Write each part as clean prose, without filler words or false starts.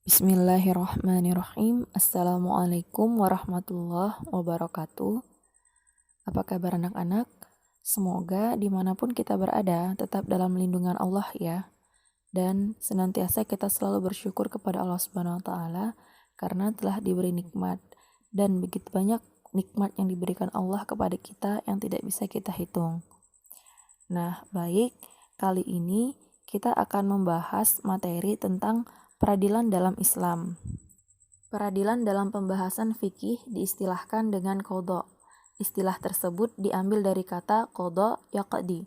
Bismillahirrahmanirrahim. Assalamualaikum warahmatullahi wabarakatuh. Apa kabar anak-anak? Semoga dimanapun kita berada tetap dalam lindungan Allah ya. Dan senantiasa kita selalu bersyukur kepada Allah Subhanahu wa Ta'ala karena telah diberi nikmat. Dan begitu banyak nikmat yang diberikan Allah kepada kita yang tidak bisa kita hitung. Nah, baik, kali ini kita akan membahas materi tentang peradilan dalam Islam. Peradilan dalam pembahasan fikih diistilahkan dengan qadha. Istilah tersebut diambil dari kata qadha yaqdi,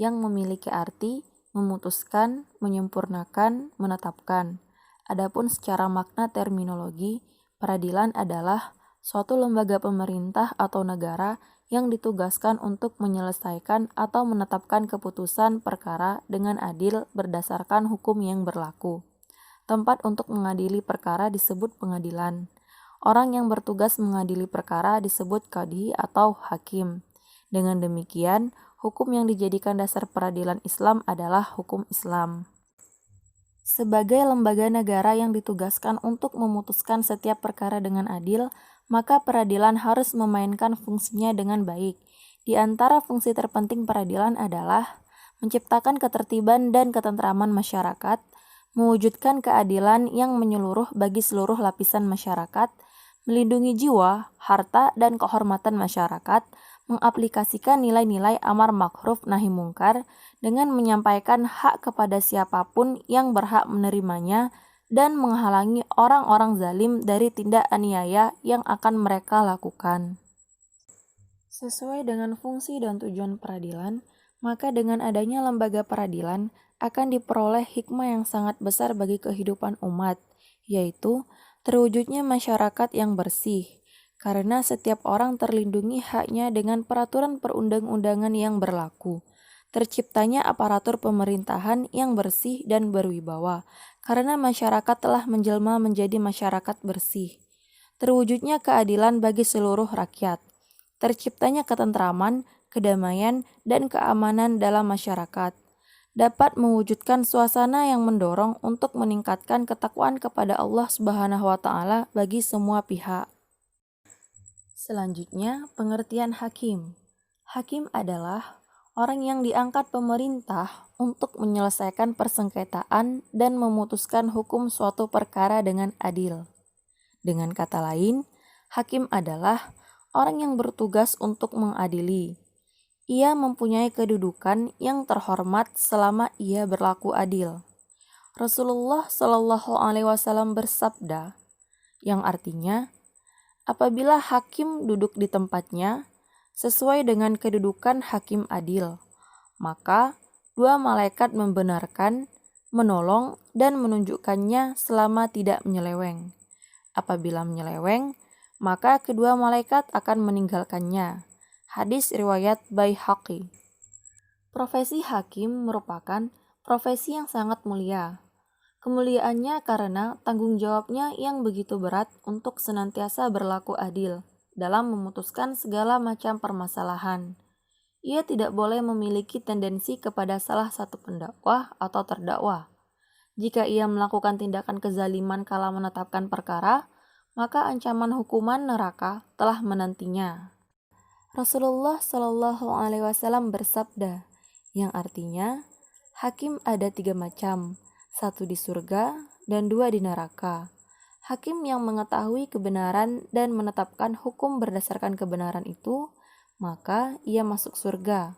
yang memiliki arti memutuskan, menyempurnakan, menetapkan. Adapun secara makna terminologi, peradilan adalah suatu lembaga pemerintah atau negara yang ditugaskan untuk menyelesaikan atau menetapkan keputusan perkara dengan adil berdasarkan hukum yang berlaku. Tempat untuk mengadili perkara disebut pengadilan. Orang yang bertugas mengadili perkara disebut qadhi atau hakim. Dengan demikian, hukum yang dijadikan dasar peradilan Islam adalah hukum Islam. Sebagai lembaga negara yang ditugaskan untuk memutuskan setiap perkara dengan adil, maka peradilan harus memainkan fungsinya dengan baik. Di antara fungsi terpenting peradilan adalah menciptakan ketertiban dan ketentraman masyarakat, mewujudkan keadilan yang menyeluruh bagi seluruh lapisan masyarakat, melindungi jiwa, harta, dan kehormatan masyarakat, mengaplikasikan nilai-nilai amar ma'ruf nahi mungkar dengan menyampaikan hak kepada siapapun yang berhak menerimanya dan menghalangi orang-orang zalim dari tindak aniaya yang akan mereka lakukan. Sesuai dengan fungsi dan tujuan peradilan, maka dengan adanya lembaga peradilan akan diperoleh hikmah yang sangat besar bagi kehidupan umat, yaitu terwujudnya masyarakat yang bersih, karena setiap orang terlindungi haknya dengan peraturan perundang-undangan yang berlaku. Terciptanya aparatur pemerintahan yang bersih dan berwibawa, karena masyarakat telah menjelma menjadi masyarakat bersih. Terwujudnya keadilan bagi seluruh rakyat. Terciptanya ketentraman, kedamaian, dan keamanan dalam masyarakat. Dapat mewujudkan suasana yang mendorong untuk meningkatkan ketakwaan kepada Allah Subhanahu wa Ta'ala bagi semua pihak. Selanjutnya, pengertian hakim. Hakim adalah orang yang diangkat pemerintah untuk menyelesaikan persengketaan dan memutuskan hukum suatu perkara dengan adil. Dengan kata lain, hakim adalah orang yang bertugas untuk mengadili. Ia mempunyai kedudukan yang terhormat selama ia berlaku adil. Rasulullah Shallallahu Alaihi Wasallam bersabda, yang artinya, apabila hakim duduk di tempatnya sesuai dengan kedudukan hakim adil, maka dua malaikat membenarkan, menolong, dan menunjukkannya selama tidak menyeleweng. Apabila menyeleweng, maka kedua malaikat akan meninggalkannya. Hadis riwayat Baihaqi. Profesi hakim merupakan profesi yang sangat mulia. Kemuliaannya karena tanggung jawabnya yang begitu berat untuk senantiasa berlaku adil dalam memutuskan segala macam permasalahan. Ia tidak boleh memiliki tendensi kepada salah satu pendakwah atau terdakwa. Jika ia melakukan tindakan kezaliman kala menetapkan perkara, maka ancaman hukuman neraka telah menantinya. Rasulullah Shallallahu Alaihi Wasallam bersabda, yang artinya hakim ada 3 macam, 1 di surga dan 2 di neraka. Hakim yang mengetahui kebenaran dan menetapkan hukum berdasarkan kebenaran itu, maka ia masuk surga.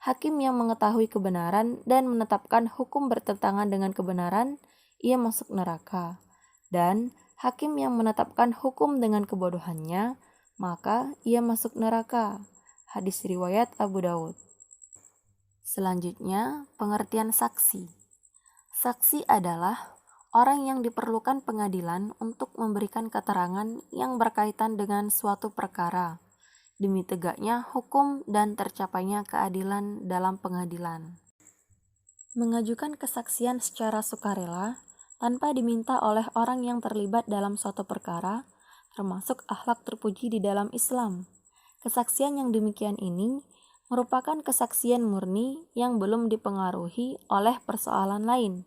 Hakim yang mengetahui kebenaran dan menetapkan hukum bertentangan dengan kebenaran, ia masuk neraka. Dan hakim yang menetapkan hukum dengan kebodohannya, maka ia masuk neraka. Hadis riwayat Abu Dawud. Selanjutnya, pengertian saksi. Saksi adalah orang yang diperlukan pengadilan untuk memberikan keterangan yang berkaitan dengan suatu perkara, demi tegaknya hukum dan tercapainya keadilan dalam pengadilan. Mengajukan kesaksian secara sukarela tanpa diminta oleh orang yang terlibat dalam suatu perkara termasuk akhlak terpuji di dalam Islam. Kesaksian yang demikian ini merupakan kesaksian murni yang belum dipengaruhi oleh persoalan lain.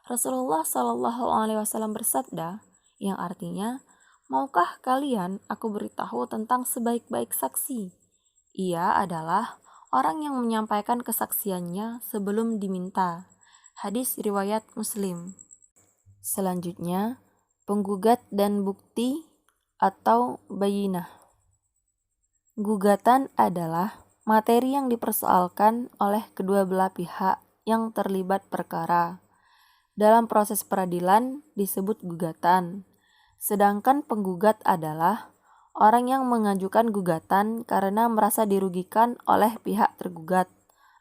Rasulullah Shallallahu Alaihi Wasallam bersabda, yang artinya, maukah kalian aku beritahu tentang sebaik-baik saksi? Ia adalah orang yang menyampaikan kesaksiannya sebelum diminta. Hadis riwayat Muslim. Selanjutnya, penggugat dan bukti atau bayinah. Gugatan adalah materi yang dipersoalkan oleh kedua belah pihak yang terlibat perkara. Dalam proses peradilan disebut gugatan. Sedangkan penggugat adalah orang yang mengajukan gugatan karena merasa dirugikan oleh pihak tergugat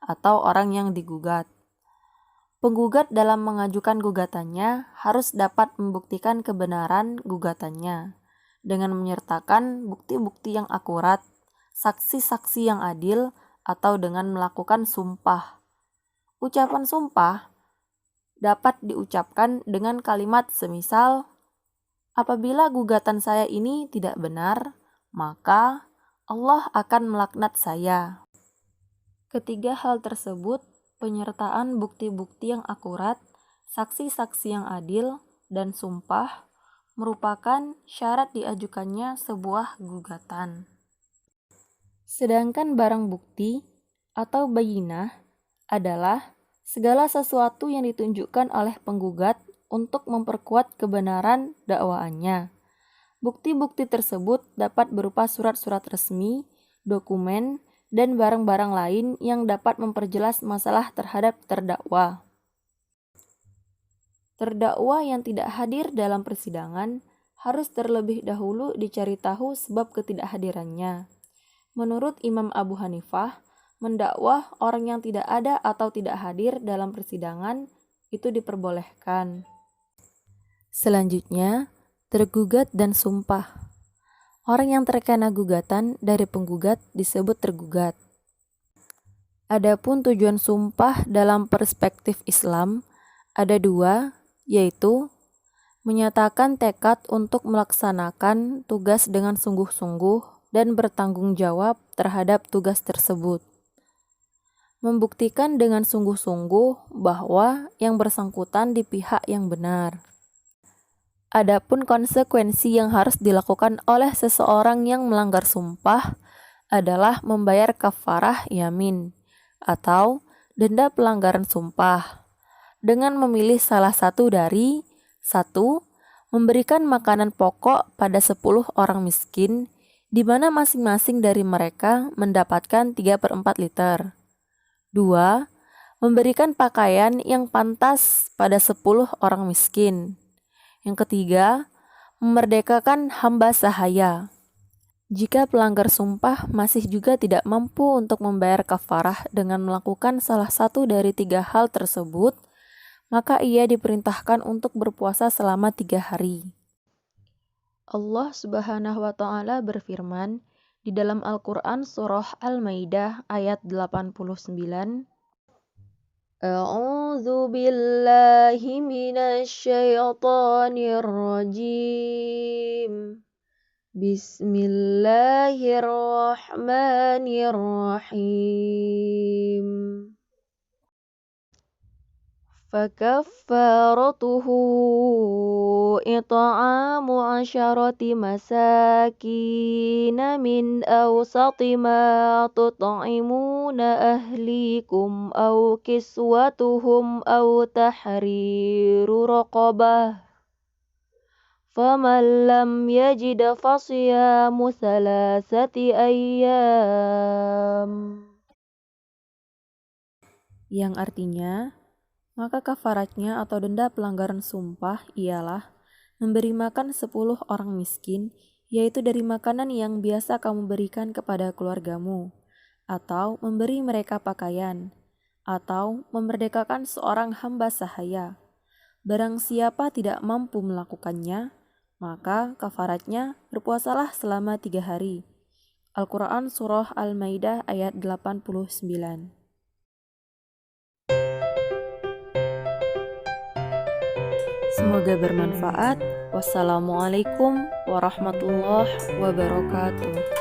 atau orang yang digugat. Penggugat dalam mengajukan gugatannya harus dapat membuktikan kebenaran gugatannya dengan menyertakan bukti-bukti yang akurat, saksi-saksi yang adil, atau dengan melakukan sumpah. Ucapan sumpah dapat diucapkan dengan kalimat semisal, apabila gugatan saya ini tidak benar, maka Allah akan melaknat saya. Ketiga hal tersebut, penyertaan bukti-bukti yang akurat, saksi-saksi yang adil, dan sumpah, merupakan syarat diajukannya sebuah gugatan. Sedangkan barang bukti atau bayinah adalah segala sesuatu yang ditunjukkan oleh penggugat untuk memperkuat kebenaran dakwaannya. Bukti-bukti tersebut dapat berupa surat-surat resmi, dokumen, dan barang-barang lain yang dapat memperjelas masalah terhadap terdakwa. Terdakwa yang tidak hadir dalam persidangan harus terlebih dahulu dicari tahu sebab ketidakhadirannya. Menurut Imam Abu Hanifah, mendakwa orang yang tidak ada atau tidak hadir dalam persidangan itu diperbolehkan. Selanjutnya, tergugat dan sumpah. Orang yang terkena gugatan dari penggugat disebut tergugat. Adapun tujuan sumpah dalam perspektif Islam ada dua, yaitu menyatakan tekad untuk melaksanakan tugas dengan sungguh-sungguh dan bertanggung jawab terhadap tugas tersebut. Membuktikan dengan sungguh-sungguh bahwa yang bersangkutan di pihak yang benar. Adapun konsekuensi yang harus dilakukan oleh seseorang yang melanggar sumpah adalah membayar kafarah yamin atau denda pelanggaran sumpah dengan memilih salah satu dari 1. Memberikan makanan pokok pada 10 orang miskin di mana masing-masing dari mereka mendapatkan 3/4 liter. 2. Memberikan pakaian yang pantas pada 10 orang miskin. Yang ketiga, memerdekakan hamba sahaya. Jika pelanggar sumpah masih juga tidak mampu untuk membayar kafarah dengan melakukan salah satu dari 3 hal tersebut, maka ia diperintahkan untuk berpuasa selama 3 hari. Allah Subhanahu wa Ta'ala berfirman di dalam Al-Quran Surah Al-Maidah ayat 89, A'udzu billahi minasyaitonir rajim. Bismillahirrahmanirrahim. Fakaffaratuhu it'amu 'asharati masakin min awsati ma tut'imuna ahlikum aw kiswatuhum aw tahriru raqabah. Faman lam yajid fasiyamu salasati ayyam. Yang artinya, maka kafaratnya atau denda pelanggaran sumpah ialah memberi makan 10 orang miskin, yaitu dari makanan yang biasa kamu berikan kepada keluargamu, atau memberi mereka pakaian, atau memerdekakan seorang hamba sahaya. Barang siapa tidak mampu melakukannya, maka kafaratnya berpuasalah selama 3 hari. Al-Quran Surah Al-Maidah ayat 89. Semoga bermanfaat. Wassalamualaikum warahmatullahi wabarakatuh.